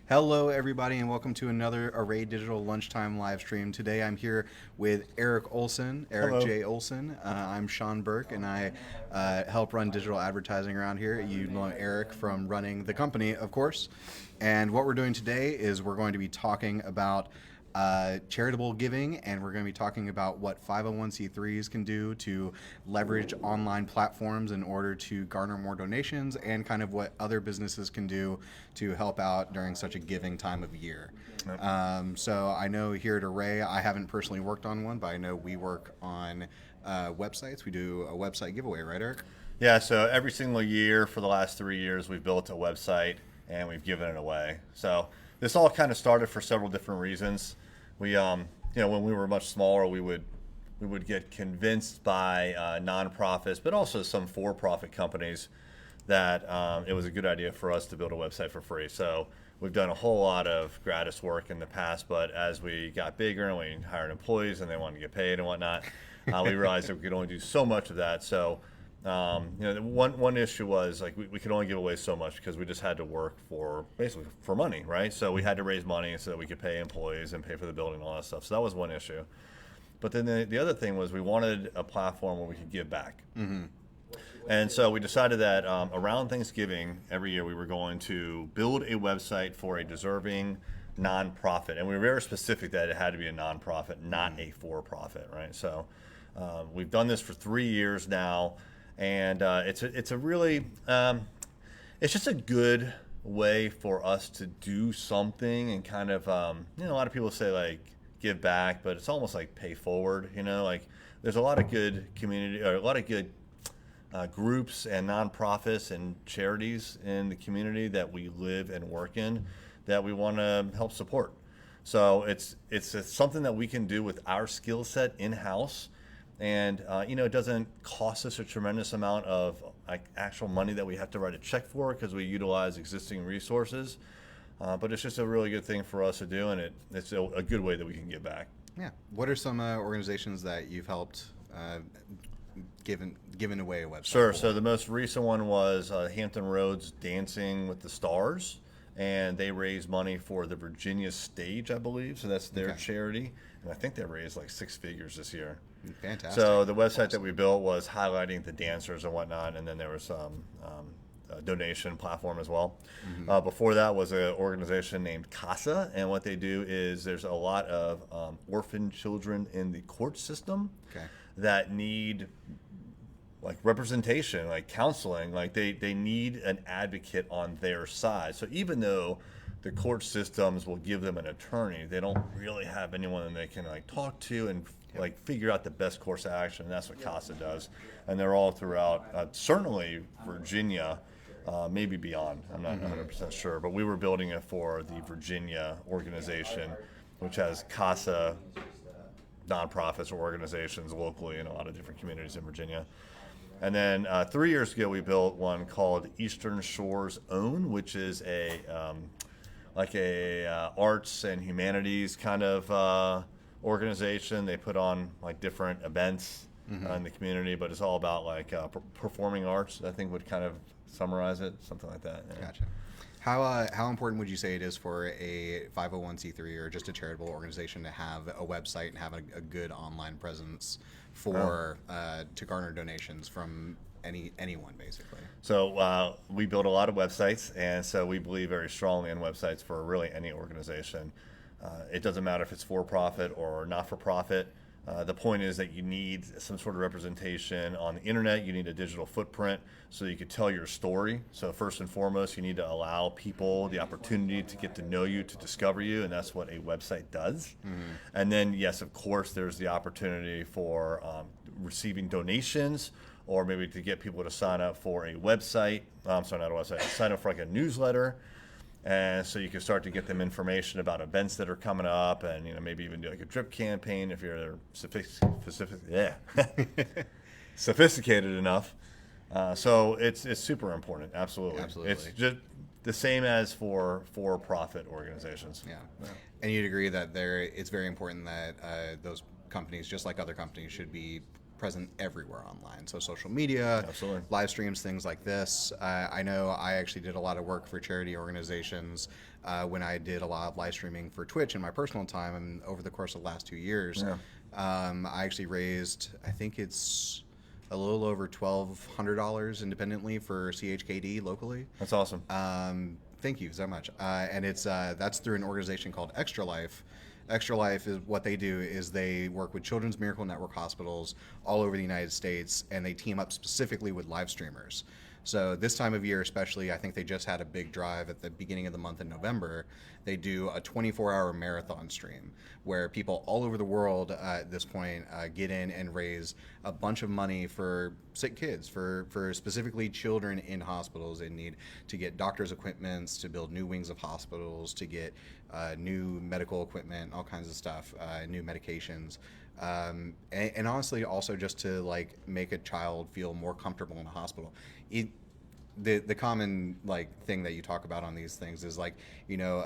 Hello, everybody, and welcome to another Array Digital Lunchtime live stream. Today I'm here with Eric Olson, Eric Hello. J. Olson. I'm Sean Burke, and I help run digital advertising around here. You know Eric from running the company, of course. And what we're doing today is we're going to be talking about charitable giving, and we're going to be talking about what 501c3s can do to leverage online platforms in order to garner more donations, and kind of what other businesses can do to help out during such a giving time of year. Yep. So I know here at Array, I haven't personally worked on one, but I know we work on websites. We do a website giveaway, right, Eric? Yeah, so every single year for the last 3 years, we've built a website and we've given it away. So this all kind of started for several different reasons. We, when we were much smaller, we would get convinced by nonprofits, but also some for-profit companies that it was a good idea for us to build a website for free. So we've done a whole lot of gratis work in the past, but as we got bigger and we hired employees and they wanted to get paid and whatnot, we realized that we could only do so much of that. So one issue was like we could only give away so much because we just had to work for basically for money, right? So we had to raise money so that we could pay employees and pay for the building and all that stuff. So that was one issue. But then the other thing was we wanted a platform where we could give back. Mm-hmm. And so we decided that around Thanksgiving every year we were going to build a website for a deserving nonprofit. And we were very specific that it had to be a nonprofit, not a for-profit, right? So we've done this for 3 years now. And it's a really, it's just a good way for us to do something and kind of, a lot of people say like give back, but it's almost like pay forward, like there's a lot of good community, or a lot of good groups and nonprofits and charities in the community that we live and work in that we want to help support. So it's something that we can do with our skill set in-house. And it doesn't cost us a tremendous amount of like actual money that we have to write a check for because we utilize existing resources. But it's just a really good thing for us to do, and it's a good way that we can give back. Yeah. What are some organizations that you've helped given away a website? Sure. for? So the most recent one was Hampton Roads Dancing with the Stars, and they raised money for the Virginia Stage, I believe. So that's their charity, and I think they raised like 6 figures this year. Fantastic. So the website that we built was highlighting the dancers and whatnot, and then there was some donation platform as well. Mm-hmm. Before that was an organization named CASA, and what they do is there's a lot of orphan children in the court system that need like representation, like counseling, like they need an advocate on their side. So even though the court systems will give them an attorney, they don't really have anyone that they can like talk to and like figure out the best course of action. And that's what CASA does. And they're all throughout, certainly Virginia, maybe beyond. I'm not 100% sure, but we were building it for the Virginia organization, which has CASA nonprofits or organizations locally in a lot of different communities in Virginia. And then 3 years ago, we built one called Eastern Shore's Own, which is a arts and humanities kind of organization. They put on like different events in the community, but it's all about like performing arts. I think would kind of summarize it, something like that. Yeah. Gotcha. How important would you say it is for a 501c3 or just a charitable organization to have a website and have a good online presence for to garner donations from anyone basically? So we build a lot of websites, and so we believe very strongly in websites for really any organization. It doesn't matter if it's for-profit or not-for-profit. The point is that you need some sort of representation on the internet. You need a digital footprint so you can tell your story. So first and foremost, you need to allow people the opportunity to get to know you, to discover you, and that's what a website does. And then, yes, of course, there's the opportunity for receiving donations, or maybe to get people to sign up for a website. Sorry, not a website. Sign up for like a newsletter. And so you can start to get them information about events that are coming up, and maybe even do like a drip campaign if you're sophisticated enough. So it's super important. Absolutely. It's just the same as for for-profit organizations. Yeah. And you'd agree that it's very important that those companies, just like other companies, should be present everywhere online. So social media, Absolutely. live streams, things like this. I know I actually did a lot of work for charity organizations when I did a lot of live streaming for Twitch in my personal time, and over the course of the last 2 years, Yeah. I actually raised, I think it's a little over $1,200 independently for CHKD locally. That's awesome. Thank you so much. And it's that's through an organization called Extra Life. Extra Life is what they do is they work with Children's Miracle Network hospitals all over the United States, and they team up specifically with live streamers. So this time of year especially, I think they just had a big drive at the beginning of the month in November. They do a 24-hour marathon stream where people all over the world at this point get in and raise a bunch of money for sick kids, for specifically children in hospitals in need, to get doctors' equipments, to build new wings of hospitals, to get new medical equipment, all kinds of stuff, new medications. And honestly, also just to like make a child feel more comfortable in a hospital. The common like thing that you talk about on these things is like, you know,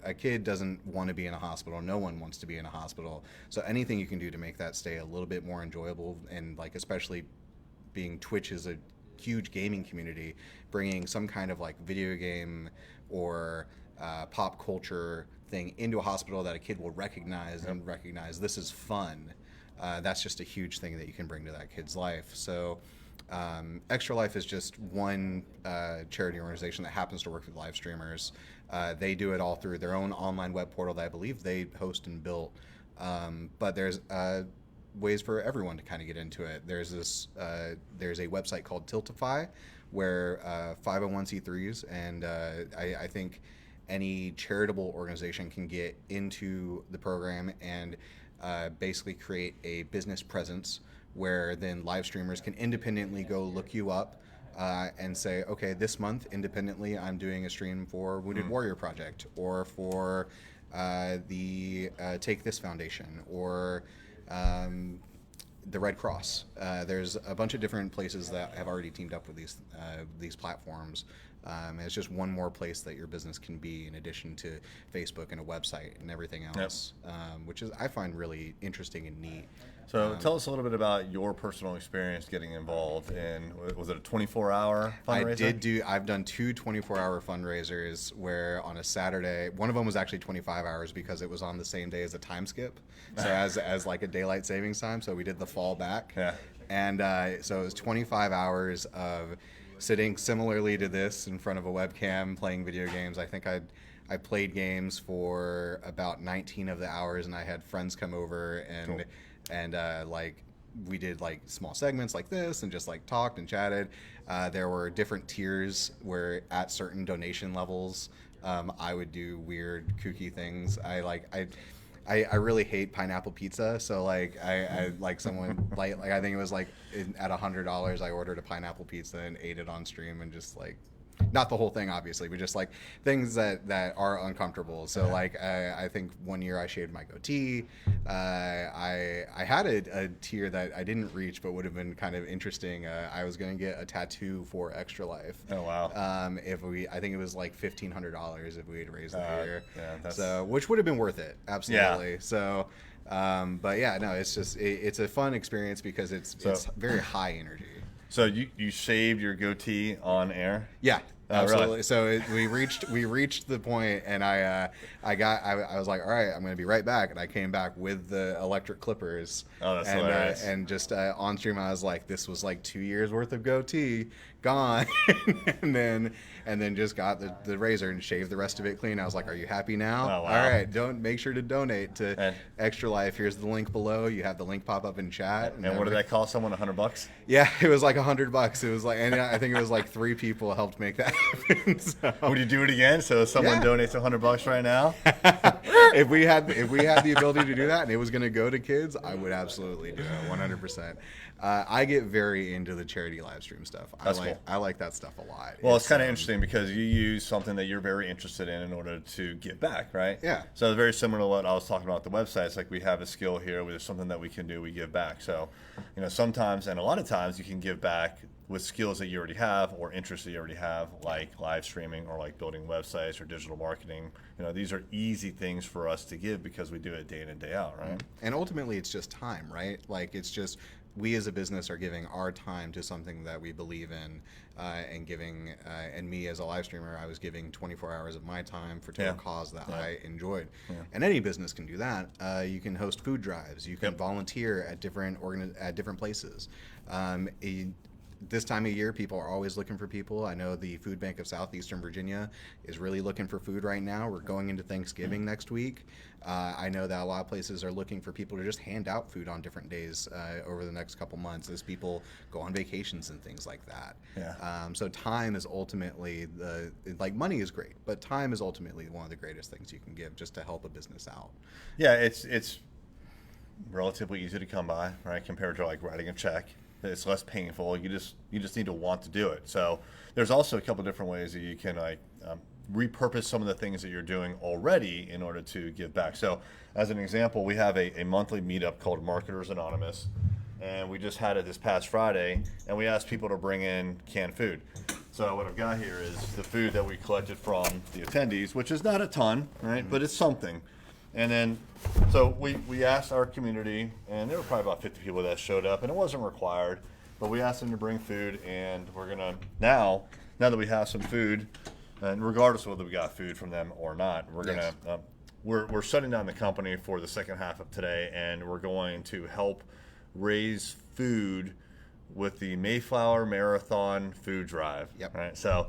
a kid doesn't want to be in a hospital. No one wants to be in a hospital. So anything you can do to make that stay a little bit more enjoyable, and like especially being Twitch is a huge gaming community, bringing some kind of like video game or pop culture thing into a hospital that a kid will recognize and recognize this is fun. That's just a huge thing that you can bring to that kid's life. So Extra Life is just one charity organization that happens to work with live streamers. They do it all through their own online web portal that I believe they host and built. But there's ways for everyone to kind of get into it. There's a website called Tiltify where 501c3s and I think any charitable organization can get into the program and basically create a business presence where then live streamers can independently go look you up and say, okay, this month independently I'm doing a stream for Wounded Warrior Project or for the Take This Foundation or the Red Cross. There's a bunch of different places that have already teamed up with these platforms. It's just one more place that your business can be in addition to Facebook and a website and everything else, which is I find really interesting and neat. So tell us a little bit about your personal experience getting involved in, was it a 24-hour fundraiser? I've done two 24-hour fundraisers where on a Saturday, one of them was actually 25 hours because it was on the same day as a time skip. So as like a daylight savings time. So we did the fall back. Yeah. And so it was 25 hours of sitting similarly to this in front of a webcam playing video games. I think I played games for about 19 of the hours, and I had friends come over and Cool. and like we did like small segments like this and just like talked and chatted. There were different tiers where at certain donation levels I would do weird kooky things. I really hate pineapple pizza, so like I like someone like I think it was like at $100 I ordered a pineapple pizza and ate it on stream and just like not the whole thing obviously, but just like things that are uncomfortable. So like I think one year I shaved my goatee. I had a tier that I didn't reach but would have been kind of interesting. I was going to get a tattoo for Extra Life. Oh wow. I think it was like $1,500 if we had raised the year. Yeah, so which would have been worth it, absolutely. Yeah. So but yeah, no, it's just it's a fun experience because it's very high energy. So you shaved your goatee on air? Yeah, Oh, absolutely. really? So we reached the point, and I was like, all right, I'm going to be right back, and I came back with the electric clippers. Oh, that's hilarious. And just on stream, I was like, this was like 2 years worth of goatee gone, and then just got the razor and shaved the rest of it clean. I was like, are you happy now? Oh, wow. All right, make sure to donate to Extra Life. Here's the link below. You have the link pop up in chat. And what did that cost someone? $100? Yeah, it was like $100. It was like, and I think it was like 3 people helped make that happen. So. Would you do it again? So if someone donates $100 right now? If we had the ability to do that and it was going to go to kids, I would absolutely do it 100%. I get very into the charity live stream stuff. I like that stuff a lot. Well, it's kind of interesting because you use something that you're very interested in order to give back, right? Yeah. So it's very similar to what I was talking about the website. It's like we have a skill here, there's something that we can do, we give back. So, sometimes and a lot of times you can give back with skills that you already have or interests that you already have, like live streaming or like building websites or digital marketing. These are easy things for us to give because we do it day in and day out, right? And ultimately, it's just time, right? Like it's just we as a business are giving our time to something that we believe in, and giving, and me as a live streamer, I was giving 24 hours of my time to a cause that I enjoyed. And any business can do that. You can host food drives. You can volunteer at different places. This time of year, people are always looking for people. I know the Food Bank of Southeastern Virginia is really looking for food right now. We're going into Thanksgiving next week. I know that a lot of places are looking for people to just hand out food on different days over the next couple months as people go on vacations and things like that. So time is ultimately money is great, but time is ultimately one of the greatest things you can give just to help a business out. Yeah, it's relatively easy to come by, right? Compared to like writing a check. It's less painful. You just need to want to do it. So there's also a couple different ways that you can repurpose some of the things that you're doing already in order to give back. So as an example, we have a monthly meetup called Marketers Anonymous, and we just had it this past Friday, and we asked people to bring in canned food. So what I've got here is the food that we collected from the attendees, which is not a ton, right? But it's something. And then, so we asked our community, and there were probably about 50 people that showed up, and it wasn't required, but we asked them to bring food, and we're gonna, now that we have some food, and regardless of whether we got food from them or not, we're gonna, we're shutting down the company for the second half of today, and we're going to help raise food with the Mayflower Marathon food drive. Right? So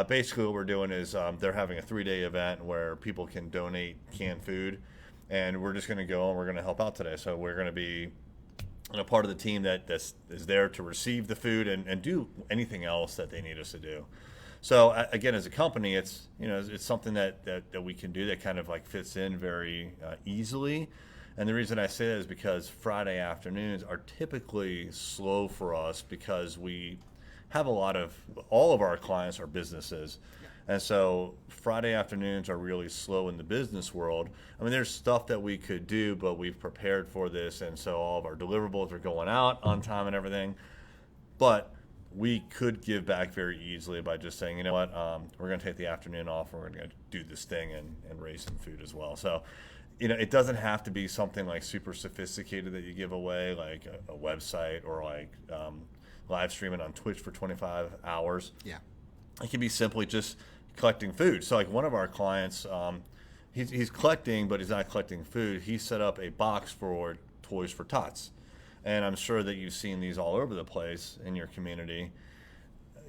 basically what we're doing is they're having a 3-day event where people can donate canned food, and we're just going to go and we're going to help out today. So we're going to be a part of the team that is there to receive the food and do anything else that they need us to do. So again, as a company, it's it's something that we can do that kind of like fits in very easily. And the reason I say that is because Friday afternoons are typically slow for us because we have all of our clients are businesses. And so Friday afternoons are really slow in the business world. I mean, there's stuff that we could do, but we've prepared for this. And so all of our deliverables are going out on time and everything. But we could give back very easily by just saying, you know what, we're going to take the afternoon off. And we're going to do this thing and raise some food as well. So, it doesn't have to be something like super sophisticated that you give away, like a website or like live streaming on Twitch for 25 hours. Yeah. It can be simply just collecting food. So like one of our clients, he's collecting, but he's not collecting food. He set up a box for Toys for Tots. And I'm sure that you've seen these all over the place in your community.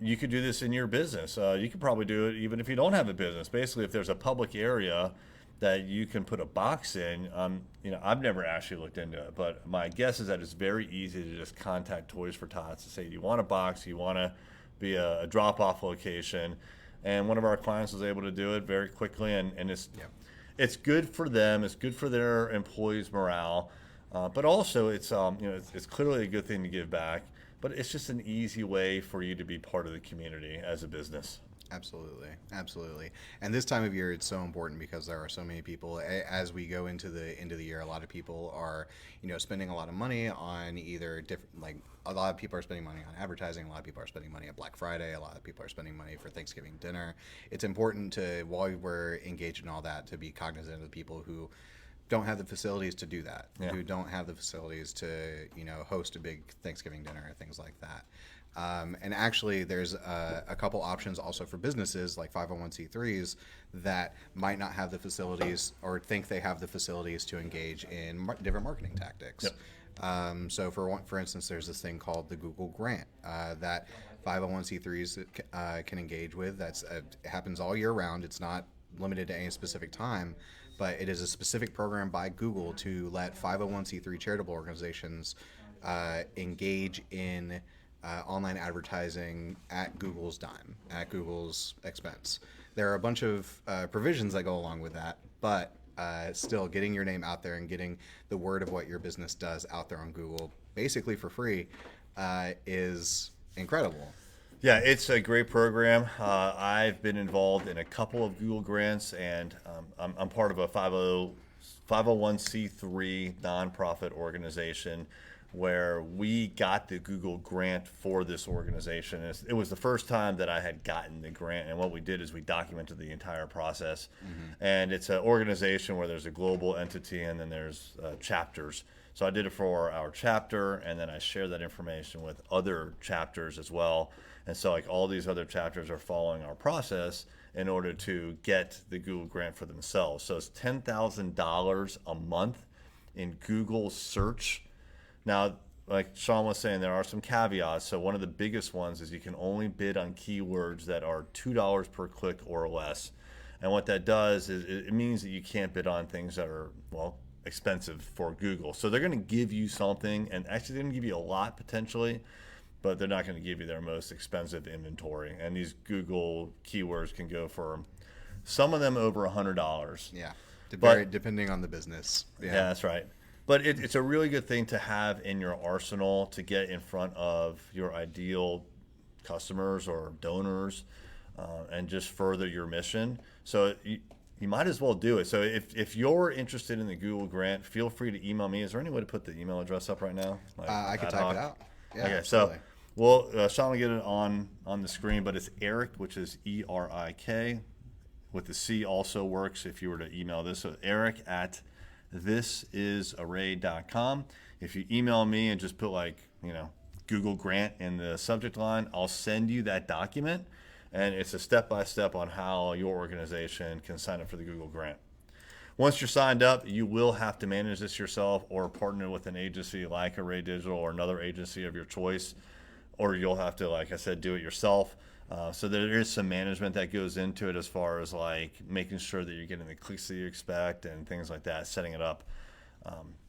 You could do this in your business. You could probably do it even if you don't have a business. Basically, if there's a public area that you can put a box in, I've never actually looked into it, but my guess is that it's very easy to just contact Toys for Tots to say, do you want a box? Do you want to be a drop-off location? And one of our clients was able to do it very quickly, and it's good for them. It's good for their employees' morale, but also it's clearly a good thing to give back. But it's just an easy way for you to be part of the community as a business. Absolutely. And this time of year, it's so important because there are so many people. As we go into the end of the year, a lot of people are, spending a lot of money on either different, like a lot of people are spending money on advertising. A lot of people are spending money at Black Friday. A lot of people are spending money for Thanksgiving dinner. It's important to, while we're engaged in all that, to be cognizant of the people who don't have the facilities to do that, who don't have the facilities to, host a big Thanksgiving dinner or things like that. And actually, there's a couple options also for businesses like 501c3s that might not have the facilities or think they have the facilities to engage in different marketing tactics. So for instance, there's this thing called the Google Grant that 501c3s can engage with. It happens all year round. It's not limited to any specific time, but it is a specific program by Google to let 501c3 charitable organizations engage in online advertising at Google's dime, at Google's expense. There are a bunch of provisions that go along with that, but still getting your name out there and getting the word of what your business does out there on Google basically for free is incredible. Yeah, it's a great program. I've been involved in a couple of Google grants, and I'm part of a 501c3 nonprofit organization where we got the Google grant for this organization. It was the first time that I had gotten the grant, and what we did is we documented the entire process. And it's an organization where there's a global entity and then there's chapters. So I did it for our chapter, and then I shared that information with other chapters as well. And so like all these other chapters are following our process in order to get the Google grant for themselves. So it's $10,000 a month in Google search. Now, like Sean was saying, there are some caveats. So one of the biggest ones is you can only bid on keywords that are $2 per click or less. And what that does is it means that you can't bid on things that are, well, expensive for Google. So they're going to give you something, and actually they're going to give you a lot potentially, but they're not going to give you their most expensive inventory. And these Google keywords can go for some of them over $100. Yeah, But depending on the business. yeah, that's right. But it's a really good thing to have in your arsenal to get in front of your ideal customers or donors and just further your mission. So you might as well do it. So if you're interested in the Google grant, feel free to email me. Is there any way to put the email address up right now? Like I could type it out. Yeah, okay, absolutely. so well, Sean will get it on the screen, but it's Erik, which is ERIK, with the C also works if you were to email this. So Erik at thisisarray.com. If you email me and just put Google grant in the subject line, I'll send you that document. And it's a step-by-step on how your organization can sign up for the Google grant. Once you're signed up, you will have to manage this yourself or partner with an agency like Array Digital or another agency of your choice, or you'll have to, like I said, do it yourself. So there is some management that goes into it as far as like making sure that you're getting the clicks that you expect and things like that, setting it up.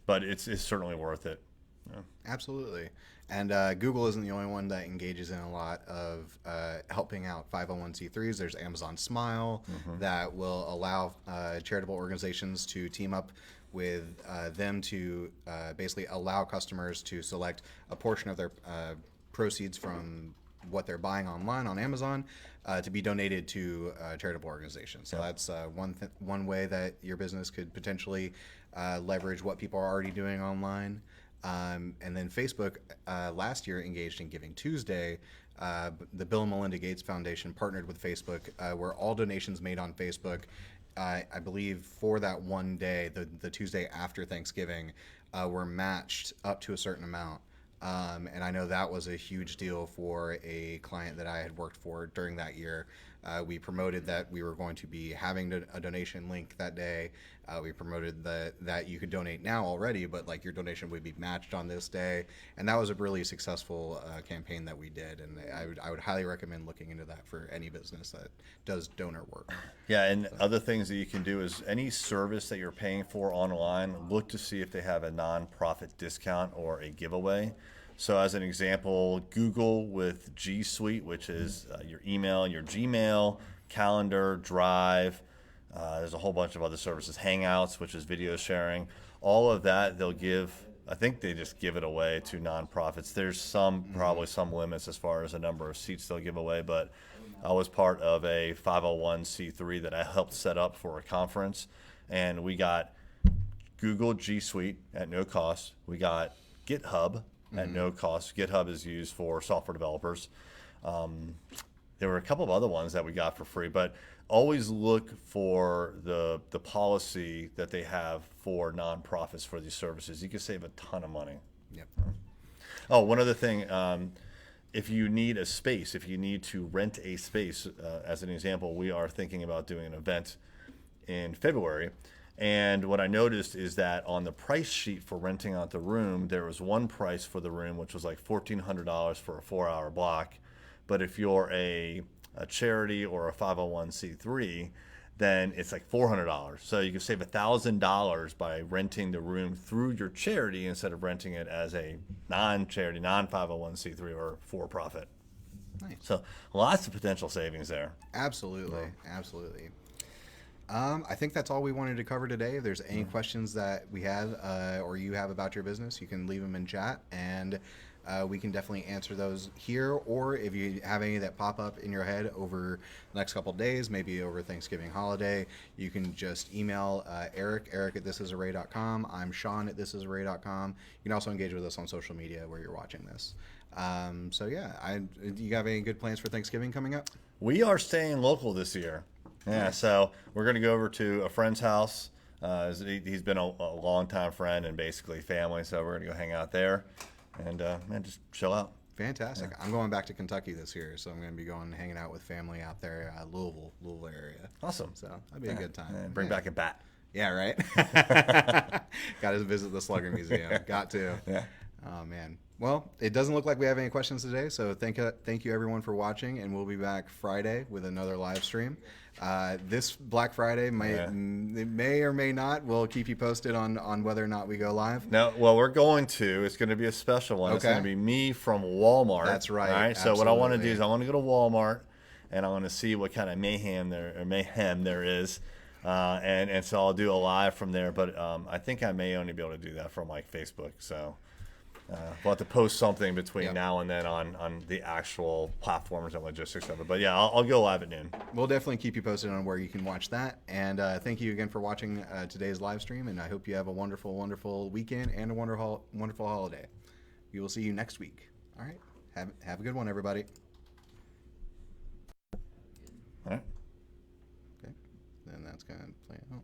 But it's certainly worth it. Yeah. Absolutely. And Google isn't the only one that engages in a lot of helping out 501c3s. There's Amazon Smile that will allow charitable organizations to team up with them to basically allow customers to select a portion of their proceeds from what they're buying online on Amazon to be donated to charitable organizations. So that's one way that your business could potentially leverage what people are already doing online. And then Facebook last year engaged in Giving Tuesday. The Bill and Melinda Gates Foundation partnered with Facebook, where all donations made on Facebook, I believe for that one day, the Tuesday after Thanksgiving, were matched up to a certain amount. And I know that was a huge deal for a client that I had worked for during that year. We promoted that we were going to be having a donation link that day. We promoted that you could donate now already, but like your donation would be matched on this day. And that was a really successful campaign that we did. And I would highly recommend looking into that for any business that does donor work. Yeah, and other things that you can do is any service that you're paying for online, look to see if they have a nonprofit discount or a giveaway. So as an example, Google with G Suite, which is your email, your Gmail, calendar, Drive. There's a whole bunch of other services. Hangouts, which is video sharing. All of that they'll give. I think they just give it away to nonprofits. There's probably some limits as far as the number of seats they'll give away, but I was part of a 501c3 that I helped set up for a conference, and we got Google G Suite at no cost. We got GitHub at no cost. GitHub is used for software developers. There were a couple of other ones that we got for free, but always look for the policy that they have for nonprofits for these services. You can save a ton of money. Yep. Oh, one other thing. If you need a space, if you need to rent a space, as an example, we are thinking about doing an event in February. And what I noticed is that on the price sheet for renting out the room, there was one price for the room, which was like $1,400 for a 4-hour block. But if you're a charity or a 501c3, then it's like $400. So you can save $1,000 by renting the room through your charity instead of renting it as a non-charity, non-501c3 or for-profit. Nice. So lots of potential savings there. Absolutely. Absolutely. I think that's all we wanted to cover today. If there's any questions that we have or you have about your business, you can leave them in chat, and we can definitely answer those here. Or if you have any that pop up in your head over the next couple of days, maybe over Thanksgiving holiday, you can just email Erik at thisisarray.com. I'm Sean at thisisarray.com. You can also engage with us on social media where you're watching this. So yeah, you have any good plans for Thanksgiving coming up? We are staying local this year. Yeah, so we're going to go over to a friend's house. He's been a long-time friend and basically family, so we're going to go hang out there and just chill out. Fantastic. Yeah. I'm going back to Kentucky this year, so I'm going to be going hanging out with family out there, Louisville area. Awesome. So that'll be a good time. And bring back a bat. Yeah, right? Got to visit the Slugger Museum. Got to. Yeah. Oh, man. Well, it doesn't look like we have any questions today, so thank you everyone for watching, and we'll be back Friday with another live stream. This Black Friday may or may not. We'll keep you posted on whether or not we go live. No, well, we're going to. It's going to be a special one. Okay. It's going to be me from Walmart. That's right. All right. Absolutely. So what I want to do is I want to go to Walmart, and I want to see what kind of mayhem there is. And so I'll do a live from there, but I think I may only be able to do that from like Facebook. So we'll have to post something between now and then on the actual platforms and logistics of it. But yeah, I'll go live at noon. We'll definitely keep you posted on where you can watch that. And thank you again for watching today's live stream. And I hope you have a wonderful, wonderful weekend and a wonderful, wonderful holiday. We will see you next week. All right. Have a good one, everybody. All right. Okay. Then that's going to play out.